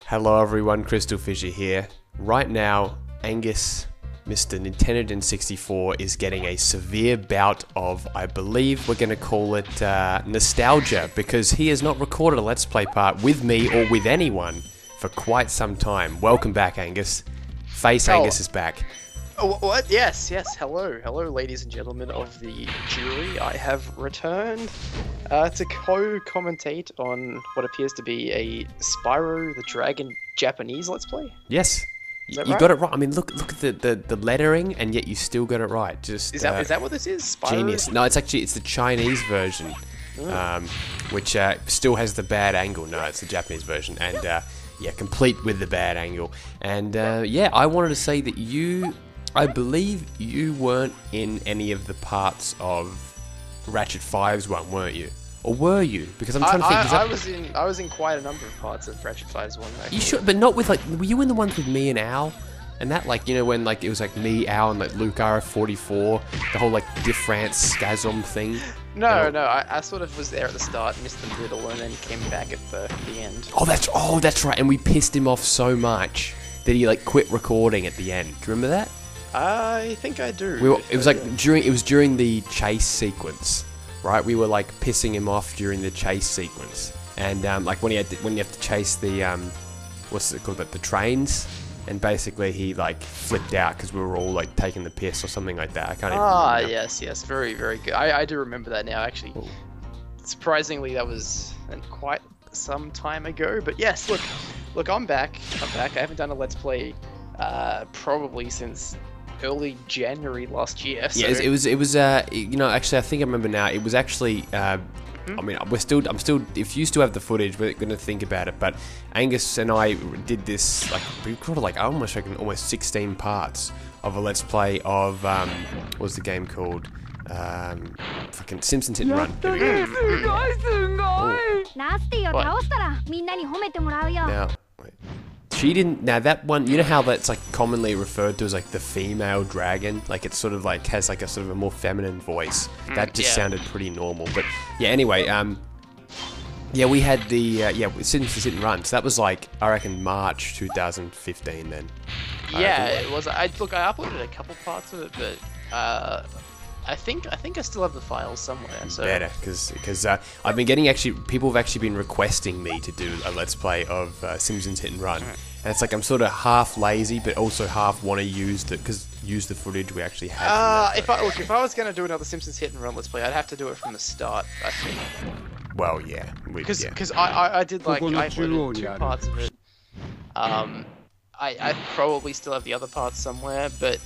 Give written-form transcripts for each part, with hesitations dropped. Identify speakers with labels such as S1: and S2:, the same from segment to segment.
S1: Hello everyone, CrystalFissure here. Right now, Angus, Mr. Nintendo 64, is getting a severe bout of, I believe we're going to call it nostalgia, because he has not recorded a Let's Play part with me or with anyone for quite some time. Welcome back, Angus. Angus is back.
S2: Oh, what? Yes. Hello, ladies and gentlemen of the jury. I have returned to co-commentate on what appears to be a Spyro the Dragon Japanese Let's Play.
S1: Yes, you
S2: right?
S1: got it right. I mean, look at the lettering, and yet you still got it right. Just
S2: is that what this is? Spyro?
S1: Genius. No, it's the Chinese version, which still has the bad angle. No, it's the Japanese version, and yeah, complete with the bad angle. And yeah, I wanted to say that I believe you weren't in any of the parts of Ratchet 5's one, weren't you? Or were you? Because I'm trying to think.
S2: I was in quite a number of parts of Ratchet 5's one. Actually.
S1: You should, but not with were you in the ones with me and Al? And that, when it was me, Al, and Luke RF44, the whole Diffrance Scasm thing.
S2: No, I sort of was there at the start, missed the middle, and then came back at the end.
S1: Oh, that's right. And we pissed him off so much that he quit recording at the end. Do you remember that?
S2: I think I do.
S1: It was during the chase sequence, right? We were pissing him off during the chase sequence, and when you have to chase the what's it called, the trains, and basically he flipped out because we were all taking the piss or something like that. I can't even remember.
S2: Yes, very good. I do remember that now. Actually, surprisingly, that was quite some time ago. But yes, look, I'm back. I haven't done a Let's Play probably since early January last year. So.
S1: Yeah, it was actually, I think I remember now. It was actually I mean, I'm still, if you still have the footage, we're going to think about it, but Angus and I did this, we recorded almost 16 parts of a Let's Play of, what was the game called? Fucking Simpsons Hit and Run. There we go. Now, wait. She didn't. Now that one, you know how that's commonly referred to as the female dragon. It's sort of has a sort of a more feminine voice. That just sounded pretty normal. But yeah, anyway, yeah, we had the Simpsons Hit and Run. So that was I reckon March 2015 then.
S2: Yeah, it was. I uploaded a couple parts of it, but I think I still have the files somewhere. So
S1: better, because I've been getting people have actually been requesting me to do a Let's Play of Simpsons Hit and Run, and it's I'm sort of half lazy, but also half want to use the footage we actually had.
S2: If I was gonna do another Simpsons Hit and Run Let's Play, I'd have to do it from the start, I think.
S1: Well, yeah,
S2: because I did I uploaded 2 parts of it. I probably still have the other parts somewhere, but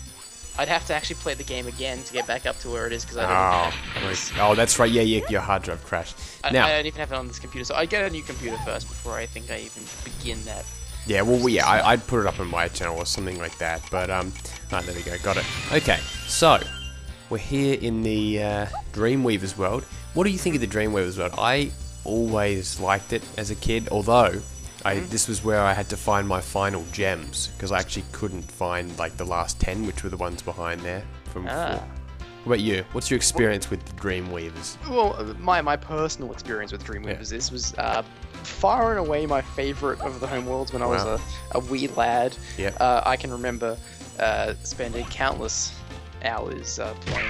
S2: I'd have to actually play the game again to get back up to where it is, because I don't have it.
S1: Oh, that's right. Yeah, your hard drive crashed.
S2: I don't even have it on this computer, so I'd get a new computer first before I think I even begin that.
S1: Yeah, well, yeah, I'd put it up on my channel or something like that. But there we go, got it. Okay, so we're here in the Dreamweaver's world. What do you think of the Dreamweaver's world? I always liked it as a kid, although this was where I had to find my final gems, because I actually couldn't find the last 10, which were the ones behind there from before. What about you? What's your experience with the Dreamweavers?
S2: Well, my personal experience with Dreamweavers, this was far and away my favourite of the homeworlds when I was a wee lad.
S1: Yep.
S2: I can remember spending countless hours playing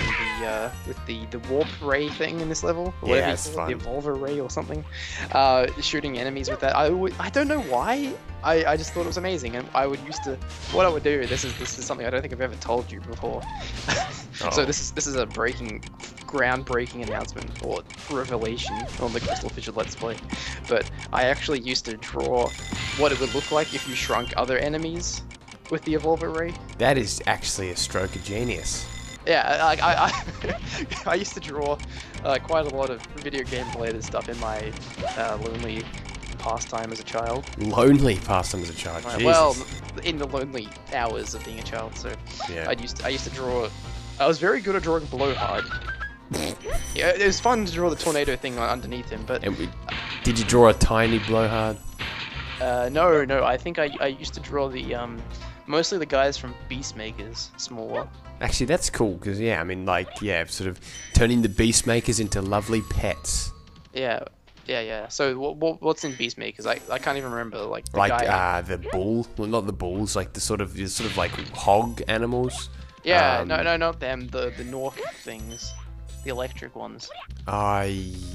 S2: with the warp ray thing in this level, or
S1: yeah, it's fun.
S2: The evolver ray or something, shooting enemies with that. I don't know why. I just thought it was amazing, and what I would do. This is something I don't think I've ever told you before. So this is a groundbreaking announcement or revelation on the CrystalFissure Let's Play. But I actually used to draw what it would look like if you shrunk other enemies with the evolver ray.
S1: That is actually a stroke of genius.
S2: Yeah, I used to draw quite a lot of video game related stuff in my lonely pastime as a child.
S1: Lonely pastime as a child. Jesus.
S2: Well, in the lonely hours of being a child. So yeah. I used to draw. I was very good at drawing Blowhard. Yeah, it was fun to draw the tornado thing underneath him, but
S1: did you draw a tiny Blowhard?
S2: No. I think I used to draw the mostly the guys from Beastmakers, smaller.
S1: Actually, that's cool, because yeah, I mean, sort of turning the Beastmakers into lovely pets.
S2: Yeah. Yeah. So what's in Beast Because I can't even remember like the
S1: Like
S2: guy.
S1: the bull, well, not the bulls, like the sort of like hog animals.
S2: Yeah, no, not them. The North things, the electric ones.
S1: Yep.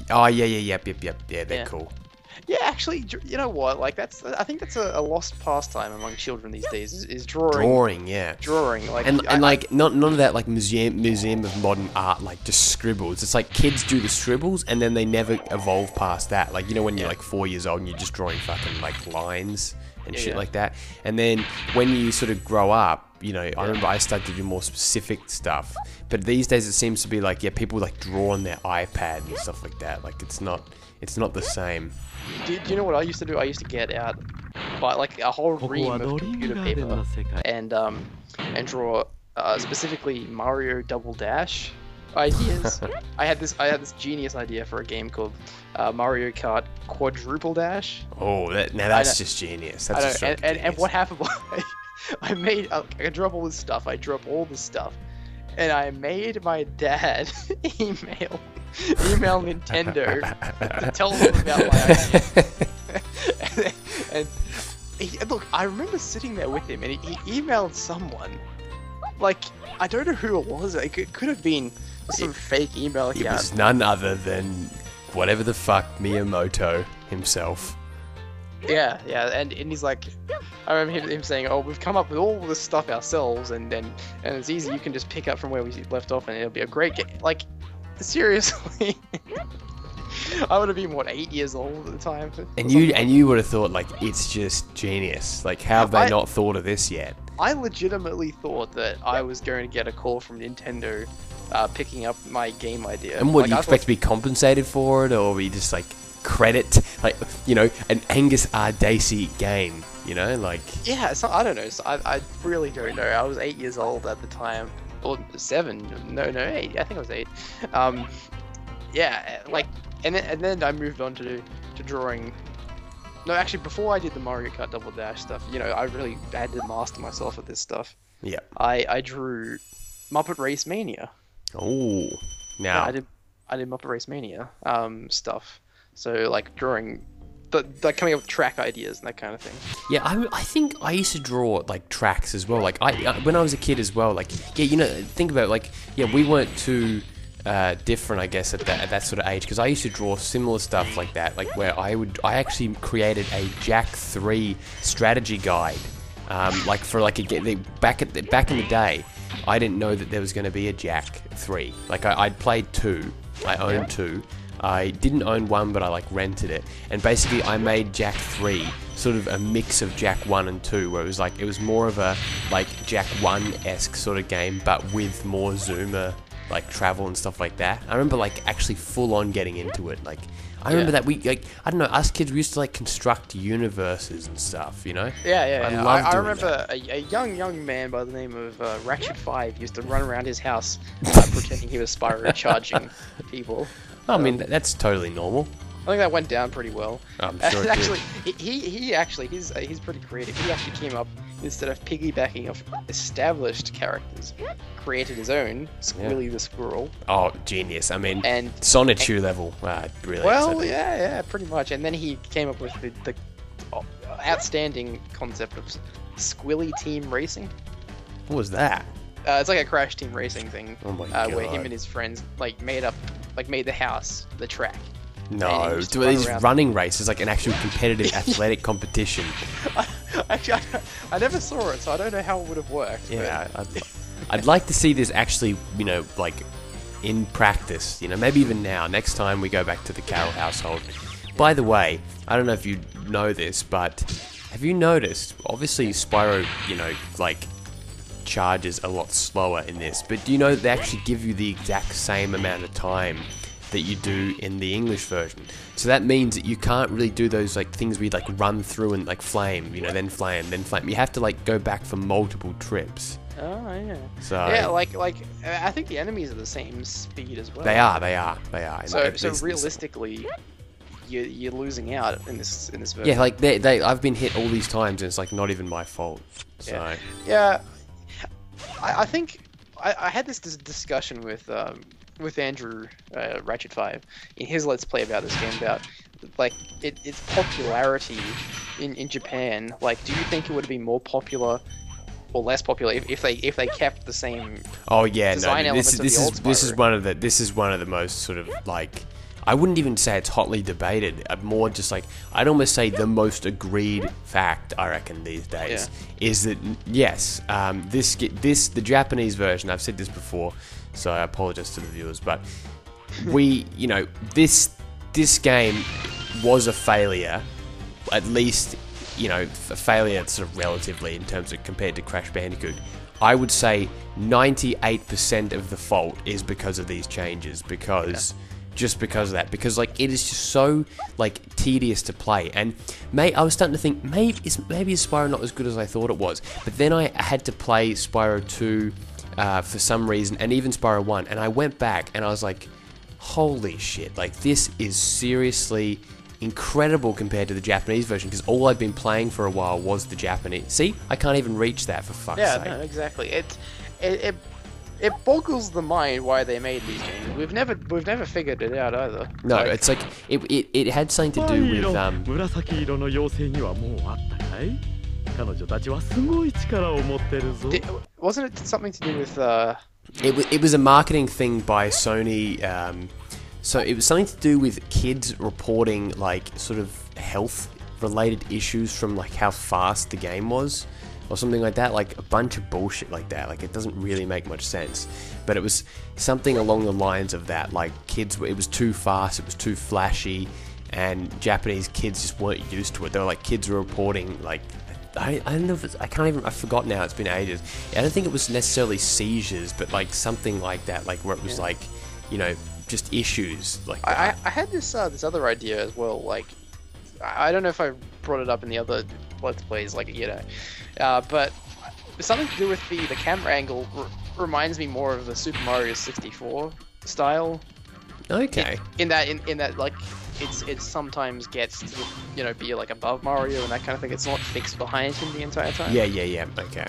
S1: Yeah, they're cool.
S2: Yeah, actually, you know what? Like I think that's a lost pastime among children these days. Is drawing.
S1: Drawing, yeah.
S2: Drawing, like
S1: and like none of that like museum of modern art, like just scribbles. It's like kids do the scribbles and then they never evolve past that. Like, you know, when you're like 4 years old and you're just drawing fucking like lines and shit like that. And then when you sort of grow up, you know, I remember I started to do more specific stuff. But these days it seems to be like, yeah, people like draw on their iPad and stuff like that. Like it's not the same.
S2: Do you know what I used to do? I used to get out, buy like a whole ream of computer paper and draw specifically Mario Double Dash ideas. I had this genius idea for a game called Mario Kart Quadruple Dash.
S1: Oh, that's just genius. That's just
S2: and what happened was I drew up all this stuff. And I made my dad email Nintendo to tell them about my idea. and look, I remember sitting there with him, and he emailed someone. Like, I don't know who it was. It could have been some fake email account.
S1: It was none other than whatever the fuck Miyamoto himself.
S2: Yeah, and he's like, I remember him saying, "Oh, we've come up with all this stuff ourselves, and it's easy. You can just pick up from where we left off, and it'll be a great game." Like, seriously, I would have been 8 years old at the time.
S1: And you would have thought like it's just genius. Like, how have they not thought of this yet?
S2: I legitimately thought that I was going to get a call from Nintendo, picking up my game idea.
S1: And what, do you expect to be compensated for it, or were you just like credit, like, you know, an Angus Dacey game, you know, like...
S2: Yeah, so I don't know. So I really don't know. I was 8 years old at the time, or 7. No, 8. I think I was 8. Yeah, like, and then I moved on to drawing. No, actually, before I did the Mario Kart Double Dash stuff, you know, I had to master myself at this stuff.
S1: Yeah.
S2: I drew Muppet Race Mania.
S1: Oh, now
S2: yeah, I did Muppet Race Mania stuff. So like drawing, like coming up with track ideas and that kind of thing.
S1: Yeah, I think I used to draw like tracks as well. Like when I was a kid as well. Like, yeah, you know, think about it, like, yeah, we weren't too different, I guess, at that sort of age, because I used to draw similar stuff like that. Like where I actually created a Jack 3 strategy guide. Like for like back in the day, I didn't know that there was going to be a Jack 3. Like I'd played 2, I owned 2. I didn't own 1, but I like rented it, and basically I made Jack 3 sort of a mix of Jack 1 and 2, where it was more of a like Jack 1-esque sort of game, but with more zoomer like travel and stuff like that. I remember like actually full on getting into it. Like I remember that we, like, I don't know, us kids, we used to like construct universes and stuff, you know?
S2: Yeah.
S1: I
S2: remember a young man by the name of Ratchet 5 used to run around his house pretending he was Spyro charging people.
S1: I mean, that's totally normal.
S2: I think that went down pretty well.
S1: I'm sure it
S2: actually, he's pretty creative. He actually came up, instead of piggybacking off established characters, created his own, Squilly the Squirrel.
S1: Oh, genius. I mean,
S2: and
S1: Sonichu level. Really.
S2: Well, yeah, pretty much. And then he came up with the outstanding concept of Squilly Team Racing.
S1: What was that?
S2: It's like a Crash Team Racing thing.
S1: Oh my God.
S2: Where him and his friends made the house, the track.
S1: No, do these running races, like an actual competitive athletic competition?
S2: Actually, I never saw it, so I don't know how it would have worked.
S1: Yeah, I'd like to see this actually, you know, like in practice. You know, maybe even now, next time we go back to the Carroll household. By the way, I don't know if you know this, but have you noticed? Obviously, Spyro, you know, like charges a lot slower in this, but do you know that they actually give you the exact same amount of time that you do in the English version? So that means that you can't really do those like things where you like run through and like flame, you know, then flame, then flame. You have to like go back for multiple trips.
S2: Oh yeah.
S1: So
S2: yeah, like I think the enemies are the same speed as well.
S1: They are.
S2: So realistically, you're losing out in this version.
S1: Yeah, like I've been hit all these times and it's like not even my fault. So
S2: yeah. I think I had this discussion with Andrew Ratchet 5 in his Let's Play about this game, about like its popularity in Japan, like, do you think it would be more popular or less popular if they kept the same?
S1: Oh yeah,
S2: design
S1: no.
S2: elements of the old
S1: This is
S2: Spyro?
S1: one of the most sort of like. I wouldn't even say it's hotly debated. More just like I'd almost say the most agreed fact I reckon these days is that yes, the Japanese version. I've said this before, so I apologize to the viewers, but this game was a failure, at least a failure sort of relatively in terms of compared to Crash Bandicoot. I would say 98% of the fault is because of these changes, just because of that, because like it is just so like tedious to play. And I was starting to think maybe is Spyro not as good as I thought it was, but then I had to play Spyro 2 for some reason, and even Spyro 1, and I went back and I was like, holy shit, like this is seriously incredible compared to the Japanese version, because all I'd been playing for a while was the Japanese. See, I can't even reach that, for fuck's sake.
S2: Yeah, no, exactly. It boggles the mind why they made these changes. We've never figured it out either.
S1: No, like, it's like it had something to do with
S2: wasn't it something to do with
S1: It was a marketing thing by Sony. So it was something to do with kids reporting like sort of health related issues from like how fast the game was, or something like that, like a bunch of bullshit like that. Like it doesn't really make much sense, but it was something along the lines of that. Like kids, it was too fast, it was too flashy, and Japanese kids just weren't used to it. They were like, kids were reporting like, I don't know if it's, I forgot now, it's been ages. I don't think it was necessarily seizures, but like something like that, like where it was like, just issues like that.
S2: I had this other idea as well. Like, I don't know if I brought it up in the other Let's Plays, like, but something to do with the camera angle reminds me more of the Super Mario 64 style.
S1: Okay.
S2: In that like it sometimes gets to be like above Mario and that kind of thing. It's not fixed behind him the entire time.
S1: Yeah. Okay.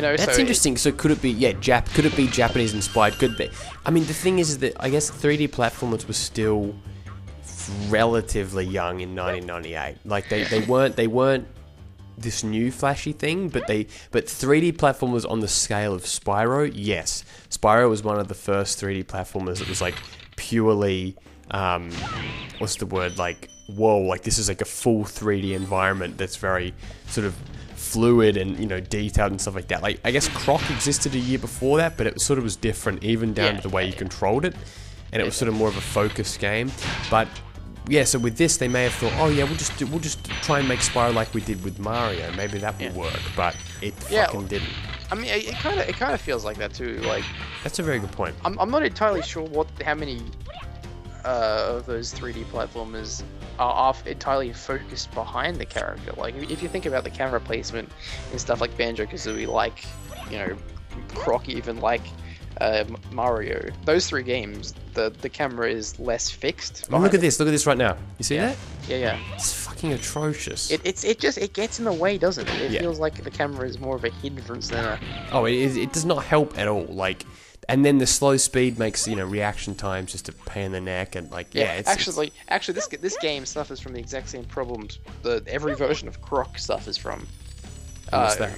S1: That's
S2: so
S1: interesting. So could it be could it be Japanese inspired? Could be. I mean, the thing is that I guess 3D platformers were still relatively young in 1998. Like they weren't this new flashy thing, but 3D platformers on the scale of Spyro, yes. Spyro was one of the first 3D platformers that was like purely what's the word, like, whoa, like this is like a full 3D environment that's very sort of fluid and detailed and stuff like that. Like I guess Croc existed a year before that, but it sort of was different, even down to the way you controlled it, and it was sort of more of a focused game. But yeah, so with this they may have thought, oh yeah, we'll just try and make Spyro like we did with Mario. Maybe that will work, but it fucking didn't.
S2: I mean, it kind of feels like that too. Like,
S1: that's a very good point.
S2: I'm not entirely sure how many of those 3D platformers are entirely focused behind the character. Like, if you think about the camera placement and stuff like Banjo-Kazooie, like Croc, even like Mario, those three games, the camera is less fixed.
S1: Oh, look at this right now. You see that?
S2: Yeah.
S1: It's fucking atrocious.
S2: It gets in the way, doesn't it? It feels like the camera is more of a hindrance than a...
S1: Oh, it does not help at all. Like, and then the slow speed makes reaction times just a pain in the neck, and like
S2: actually this game suffers from the exact same problems that every version of Croc suffers from.
S1: What's that?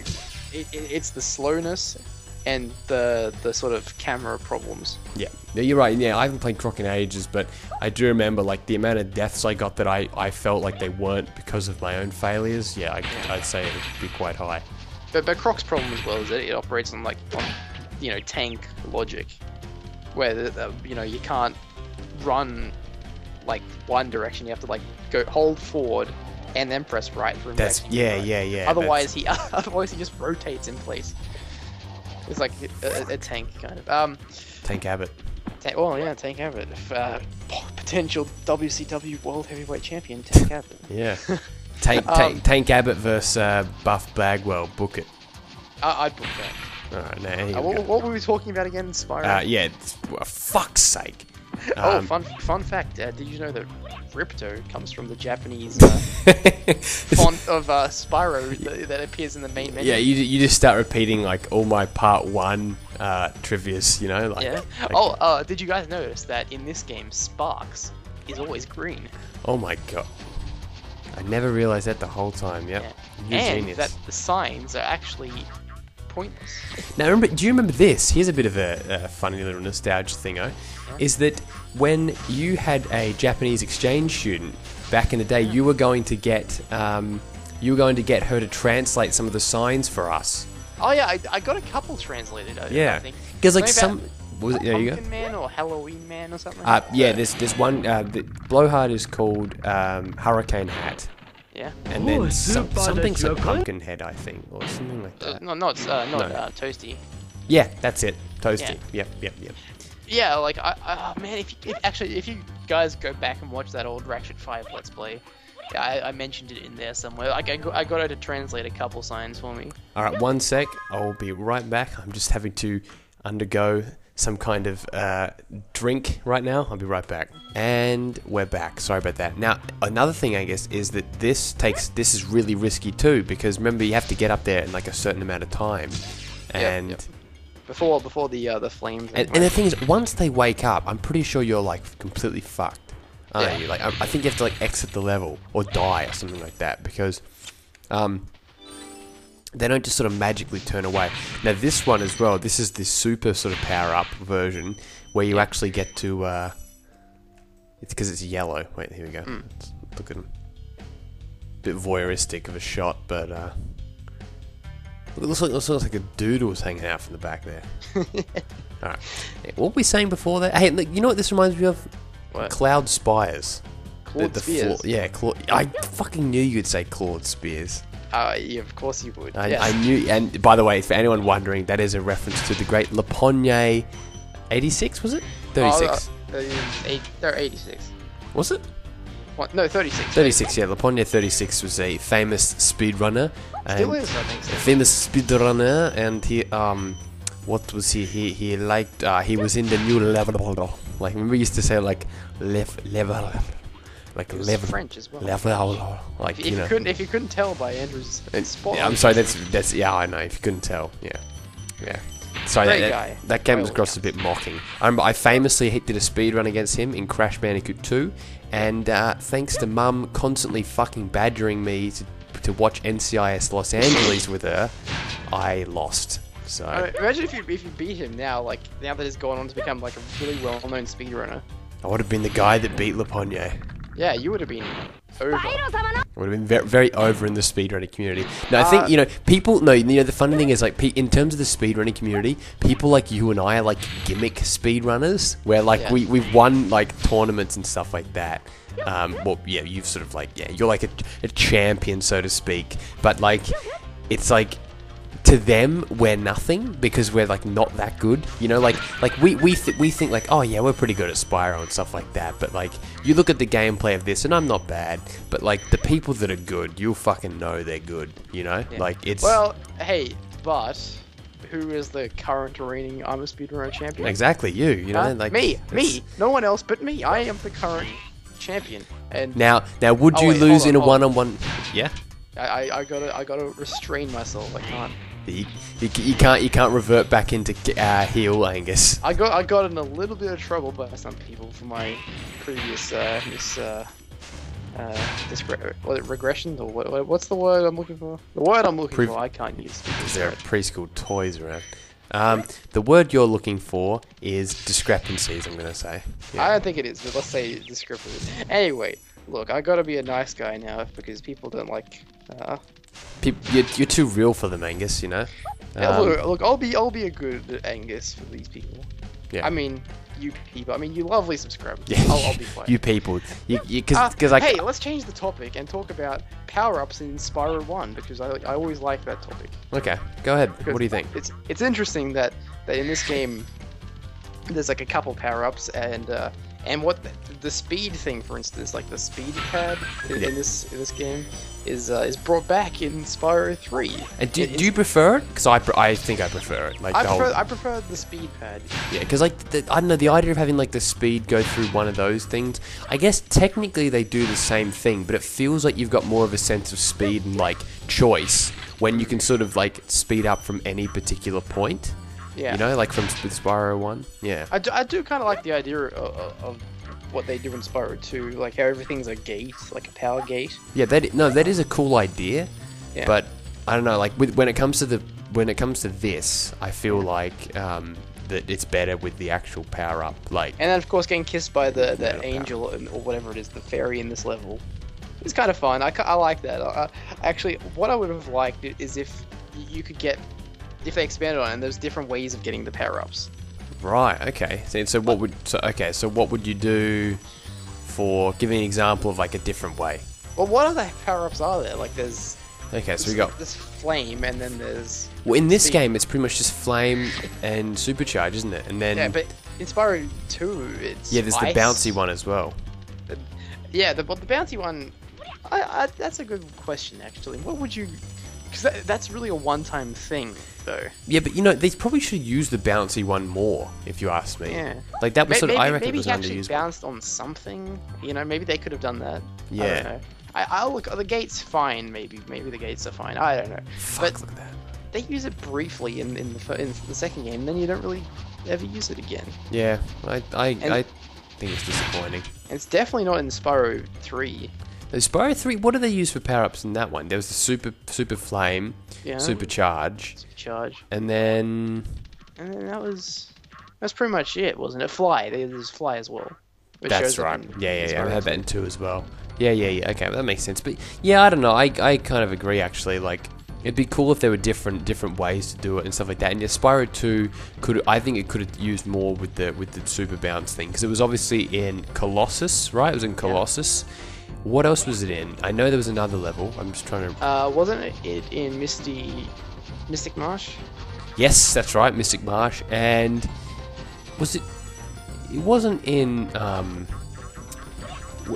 S2: It's the slowness and the sort of camera problems.
S1: Yeah, you're right. Yeah, I haven't played Croc in ages, but I do remember like the amount of deaths I got that I felt like they weren't because of my own failures. Yeah, I'd say it would be quite high.
S2: But Croc's problem as well is that it operates on tank logic, where you can't run like one direction. You have to like go hold forward and then press right for him.
S1: That's yeah.
S2: Otherwise he just rotates in place. It's like a tank kind of.
S1: Tank Abbott.
S2: Tank Abbott. Potential WCW World Heavyweight Champion, Tank Abbott.
S1: Yeah. Tank Abbott versus Buff Bagwell. Book it.
S2: I'd book that.
S1: Alright, now
S2: what were we talking about again, Spyro?
S1: For fuck's sake.
S2: Fun fact, did you know that Ripto comes from the Japanese font of Spyro that appears in the main menu?
S1: Yeah, you just start repeating like all my part 1 trivias,
S2: Did you guys notice that in this game, Sparx is always green.
S1: Oh my god. I never realized that the whole time. Yep.
S2: Yeah. And
S1: genius.
S2: that the signs are actually pointless.
S1: Now, do you remember this? Here's a bit of a funny little nostalgia thingo. Is that when you had a Japanese exchange student back in the day, you were going to get her to translate some of the signs for us.
S2: Oh yeah, I got a couple translated.
S1: Yeah,
S2: I think.
S1: because like
S2: Something
S1: some was it, there you go.
S2: Pumpkin Man or Halloween Man or something.
S1: Yeah, there's one. The blowhard is called Hurricane Hat.
S2: Yeah.
S1: And then something's like Pumpkin Head, I think, or something like that.
S2: Not Toasty.
S1: Yeah, that's it. Toasty.
S2: Yeah.
S1: Yep.
S2: Yeah, like oh man, if you guys go back and watch that old Ratchet 5 Let's Play, I mentioned it in there somewhere. Like I got her to translate a couple signs for me.
S1: All right, one sec. I'll be right back. I'm just having to undergo some kind of drink right now. I'll be right back. And we're back. Sorry about that. Now, another thing, I guess, is that this is really risky too, because remember, you have to get up there in like a certain amount of time. And
S2: yep. Before the flames.
S1: And the thing is, once they wake up, I'm pretty sure you're like completely fucked. Aren't you? Like, I think you have to like exit the level or die or something like that, because they don't just sort of magically turn away. Now this one as well, this is the super sort of power up version where you actually get to it's because it's yellow. Wait, here we go. Let's look at him. Bit voyeuristic of a shot, but it looks like a doodle's hanging out from the back there. Alright. Yeah, what were we saying before that? Hey, look, you know what this reminds me of?
S2: What?
S1: Cloud Spires.
S2: Claude Spears.
S1: I fucking knew you'd say Claude Spears.
S2: Yeah, of course you would.
S1: I knew, and by the way, for anyone wondering, that is a reference to the great Lapogna 86, was it? 36.
S2: They're 86.
S1: Was it?
S2: What? No, 36.
S1: 36, yeah. Lapogna 36 was a famous speedrunner.
S2: Still is, I think so.
S1: A famous speedrunner, and he, what was he? He liked, he was in the new level. Like, remember we used to say, like, level. Like level,
S2: French as well.
S1: Level, like
S2: if you couldn't tell by Andrew's spot.
S1: Yeah, I'm sorry. That's yeah. I know. If you couldn't tell, yeah. Sorry, that came across a bit mocking. I famously did a speedrun against him in Crash Bandicoot 2, and thanks to Mum constantly fucking badgering me to watch NCIS Los Angeles with her, I lost. So
S2: imagine if you beat him now, like now that he's gone on to become like a really well-known speedrunner.
S1: I would have been the guy that beat Lapogna.
S2: Yeah, you would have been over.
S1: Would have been very, very over in the speedrunning community. No, I think, people... No, the funny thing is, like, in terms of the speedrunning community, people like you and I are, like, gimmick speedrunners, where, like, we've won, like, tournaments and stuff like that. Well, yeah, you've sort of, like, you're, like, a champion, so to speak. But, like, it's, like... To them, we're nothing because we're like not that good, like we think like, oh yeah, we're pretty good at Spyro and stuff like that. But like you look at the gameplay of this, and I'm not bad, but like the people that are good, you'll fucking know they're good, like it's.
S2: Well, hey, but who is the current reigning I'm a Speedrunner champion?
S1: Exactly, like
S2: me, no one else but me. I am the current champion. And
S1: now, would you lose in a one-on-one? Yeah.
S2: I gotta restrain myself. I can't.
S1: You can't revert back into heel, Angus.
S2: I got in a little bit of trouble by some people for my previous regression or what's the word I'm looking for? The word I'm looking for I can't use.
S1: Because there are preschool toys around. The word you're looking for is discrepancies. I'm gonna say. Yeah.
S2: I don't think it is, but let's say discrepancies. Anyway, look, I gotta be a nice guy now because people don't like.
S1: You're too real for them, Angus.
S2: Yeah, look, I'll be a good Angus for these people.
S1: Yeah.
S2: I mean, you people. I mean, you lovely subscribers.
S1: Yeah.
S2: I'll be quiet.
S1: You people.
S2: Hey, let's change the topic and talk about power-ups in Spyro 1 because I always like that topic.
S1: Okay, go ahead.
S2: Because
S1: what do you think?
S2: It's interesting that in this game there's like a couple power-ups and what the speed thing, for instance, like the speed pad in this game is brought back in Spyro 3.
S1: And do you prefer it? Because I think I prefer it. Like
S2: I prefer the speed pad.
S1: Yeah, because like I don't know, the idea of having like the speed go through one of those things. I guess technically they do the same thing, but it feels like you've got more of a sense of speed and like choice when you can sort of like speed up from any particular point.
S2: Yeah.
S1: Like with Spyro 1. Yeah.
S2: I do kind of like the idea of what they do in Spyro 2, like how everything's a gate, like a power gate.
S1: Yeah, that is a cool idea,
S2: Yeah.
S1: but I don't know. Like when it comes to this, I feel like that it's better with the actual power up. Like,
S2: And then of course getting kissed by the
S1: Metal
S2: angel or whatever it is, the fairy in this level. It's kind of fun. I like that. Actually, what I would have liked is if you could get, if they expanded on it, and there's different ways of getting the power ups.
S1: right? Okay. So what would you do for? Give me an example of like a different way.
S2: Well, what other power ups are there? Like there's.
S1: Okay, so we got.
S2: There's flame, and then there's.
S1: Well, in this
S2: speed.
S1: game, it's pretty much just flame and supercharge, isn't it? And then
S2: Yeah, but in Spyro 2, it's.
S1: there's
S2: ice.
S1: the bouncy one as well.
S2: Yeah, the bouncy one. That's a good question actually. What would you? Because that's really a one-time thing, though.
S1: Yeah, but they probably should use the bouncy one more, if you ask me.
S2: Yeah.
S1: Like that was sort of, I reckon,
S2: maybe
S1: it was
S2: he actually
S1: underused.
S2: bounced on something. Maybe they could have done that.
S1: Yeah.
S2: I don't know. I'll look. The gate's fine. Maybe the gates are fine. I don't know.
S1: Fuck,
S2: But
S1: look at that.
S2: they use it briefly in the second game, then you don't really ever use it again.
S1: Yeah, I think it's disappointing.
S2: And it's definitely not in Spyro 3.
S1: The Spyro 3, what do they use for power-ups in that one? There was the super flame,
S2: Yeah.
S1: supercharge,
S2: Charge.
S1: and then...
S2: And then that's pretty much it, wasn't it? Fly. There's fly as well. Which
S1: That's
S2: shows up
S1: right.
S2: in
S1: Yeah. I
S2: Spyro
S1: had that
S2: 2.
S1: in 2 as well. Yeah. Okay, that makes sense. But yeah, I don't know. I kind of agree actually. Like, it'd be cool if there were different ways to do it and stuff like that. And yeah, Spyro 2 I think it could have used more with the super bounce thing, because it was obviously in Colossus, right? It was in Colossus. What else was it in? I know there was another level. I'm just trying to.
S2: Wasn't it in Mystic Marsh?
S1: Yes, that's right, Mystic Marsh. And was it? It wasn't in.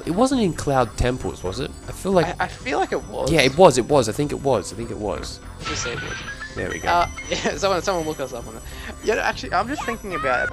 S1: It wasn't in Cloud Temples, was it? I feel like.
S2: I feel like it was.
S1: Yeah, it was. I think it was.
S2: Just say it was.
S1: There we go.
S2: Yeah, someone look us up on that. Yeah, actually, I'm just thinking about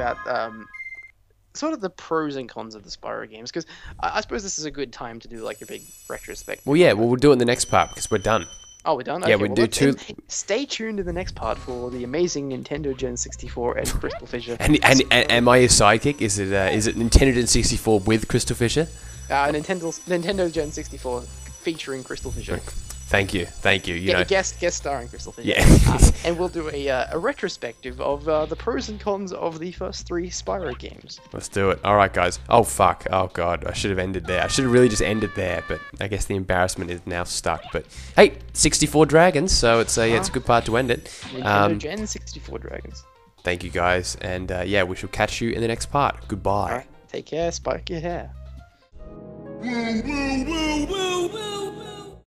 S2: sort of the pros and cons of the Spyro games, because I suppose this is a good time to do like a big retrospect.
S1: Well, yeah, we'll do it in the next part because we're done.
S2: Oh, we're done?
S1: Yeah,
S2: Okay,
S1: we do two.
S2: Stay tuned to the next part for the amazing Nintendo Gen 64 and CrystalFissure.
S1: And am I your sidekick? Is it Nintendo Gen 64 with CrystalFissure?
S2: Nintendo Gen 64 featuring CrystalFissure.
S1: Thank you.
S2: Yeah, guest starring CrystalFissure.
S1: Yeah.
S2: And we'll do a retrospective of the pros and cons of the first 3 Spyro games.
S1: Let's do it. All right, guys. Oh fuck. Oh god. I should have ended there. I should have really just ended there, but I guess the embarrassment is now stuck. But hey, 64 dragons, so it's a good part to end it.
S2: Nintendo Gen 64 Dragons.
S1: Thank you guys, and yeah, we shall catch you in the next part. Goodbye.
S2: Alright, take care, spike your hair.
S3: Woo, woo, woo, woo, woo.